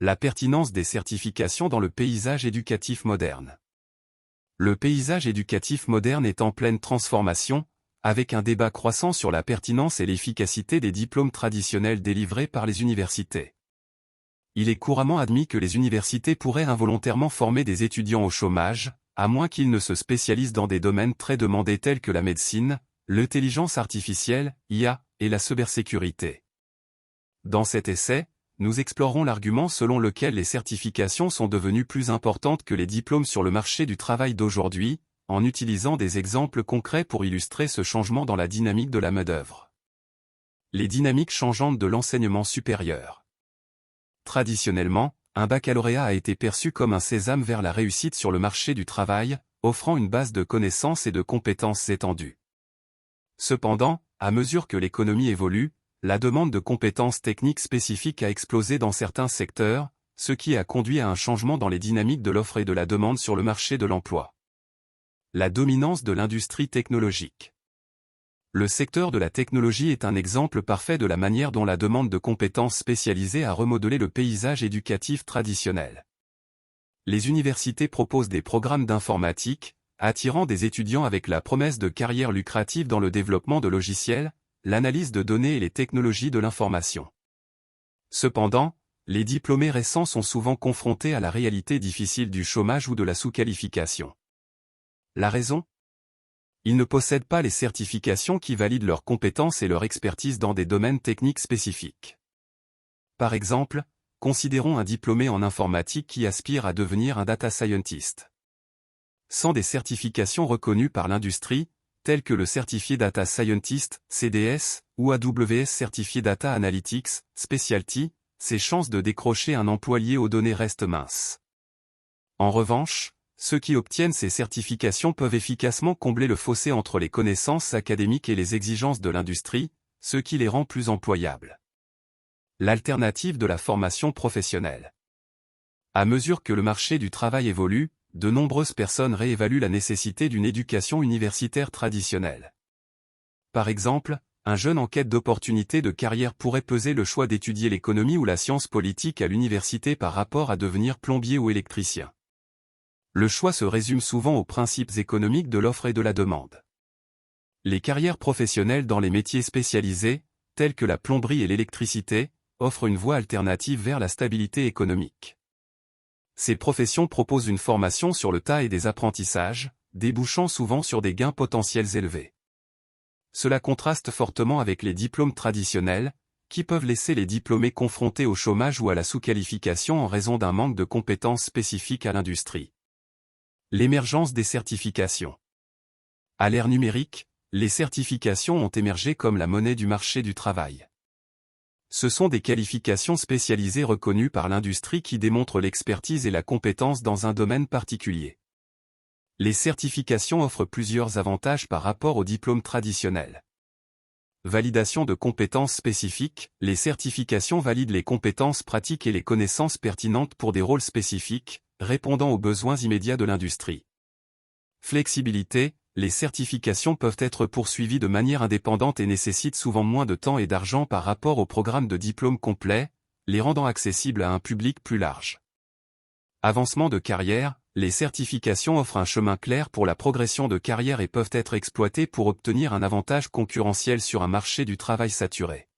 La pertinence des certifications dans le paysage éducatif moderne. Le paysage éducatif moderne est en pleine transformation, avec un débat croissant sur la pertinence et l'efficacité des diplômes traditionnels délivrés par les universités. Il est couramment admis que les universités pourraient involontairement former des étudiants au chômage, à moins qu'ils ne se spécialisent dans des domaines très demandés tels que la médecine, l'intelligence artificielle, IA, et la cybersécurité. Dans cet essai, nous explorerons l'argument selon lequel les certifications sont devenues plus importantes que les diplômes sur le marché du travail d'aujourd'hui, en utilisant des exemples concrets pour illustrer ce changement dans la dynamique de la main-d'œuvre. Les dynamiques changeantes de l'enseignement supérieur. Traditionnellement, un baccalauréat a été perçu comme un sésame vers la réussite sur le marché du travail, offrant une base de connaissances et de compétences étendues. Cependant, à mesure que l'économie évolue, la demande de compétences techniques spécifiques a explosé dans certains secteurs, ce qui a conduit à un changement dans les dynamiques de l'offre et de la demande sur le marché de l'emploi. La dominance de l'industrie technologique. Le secteur de la technologie est un exemple parfait de la manière dont la demande de compétences spécialisées a remodelé le paysage éducatif traditionnel. Les universités proposent des programmes d'informatique, attirant des étudiants avec la promesse de carrières lucratives dans le développement de logiciels, l'analyse de données et les technologies de l'information. Cependant, les diplômés récents sont souvent confrontés à la réalité difficile du chômage ou de la sous-qualification. La raison ? Ils ne possèdent pas les certifications qui valident leurs compétences et leur expertise dans des domaines techniques spécifiques. Par exemple, considérons un diplômé en informatique qui aspire à devenir un data scientist. Sans des certifications reconnues par l'industrie, tels que le certifié Data Scientist, CDS, ou AWS Certifié Data Analytics, Specialty, ses chances de décrocher un emploi lié aux données restent minces. En revanche, ceux qui obtiennent ces certifications peuvent efficacement combler le fossé entre les connaissances académiques et les exigences de l'industrie, ce qui les rend plus employables. L'alternative de la formation professionnelle. À mesure que le marché du travail évolue, de nombreuses personnes réévaluent la nécessité d'une éducation universitaire traditionnelle. Par exemple, un jeune en quête d'opportunités de carrière pourrait peser le choix d'étudier l'économie ou la science politique à l'université par rapport à devenir plombier ou électricien. Le choix se résume souvent aux principes économiques de l'offre et de la demande. Les carrières professionnelles dans les métiers spécialisés, tels que la plomberie et l'électricité, offrent une voie alternative vers la stabilité économique. Ces professions proposent une formation sur le tas et des apprentissages, débouchant souvent sur des gains potentiels élevés. Cela contraste fortement avec les diplômes traditionnels, qui peuvent laisser les diplômés confrontés au chômage ou à la sous-qualification en raison d'un manque de compétences spécifiques à l'industrie. L'émergence des certifications. À l'ère numérique, les certifications ont émergé comme la monnaie du marché du travail. Ce sont des qualifications spécialisées reconnues par l'industrie qui démontrent l'expertise et la compétence dans un domaine particulier. Les certifications offrent plusieurs avantages par rapport aux diplômes traditionnels. Validation de compétences spécifiques. Les certifications valident les compétences pratiques et les connaissances pertinentes pour des rôles spécifiques, répondant aux besoins immédiats de l'industrie. Flexibilité. Les certifications peuvent être poursuivies de manière indépendante et nécessitent souvent moins de temps et d'argent par rapport aux programmes de diplôme complet, les rendant accessibles à un public plus large. Avancement de carrière. Les certifications offrent un chemin clair pour la progression de carrière et peuvent être exploitées pour obtenir un avantage concurrentiel sur un marché du travail saturé.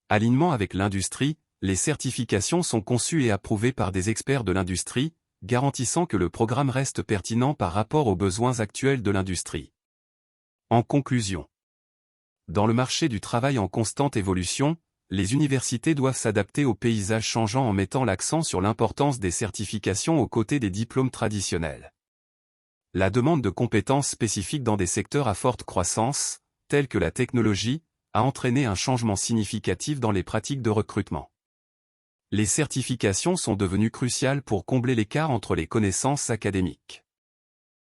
Alignement avec l'industrie. Les certifications sont conçues et approuvées par des experts de l'industrie, garantissant que le programme reste pertinent par rapport aux besoins actuels de l'industrie. En conclusion, dans le marché du travail en constante évolution, les universités doivent s'adapter au paysage changeant en mettant l'accent sur l'importance des certifications aux côtés des diplômes traditionnels. La demande de compétences spécifiques dans des secteurs à forte croissance, tels que la technologie, a entraîné un changement significatif dans les pratiques de recrutement. Les certifications sont devenues cruciales pour combler l'écart entre les connaissances académiques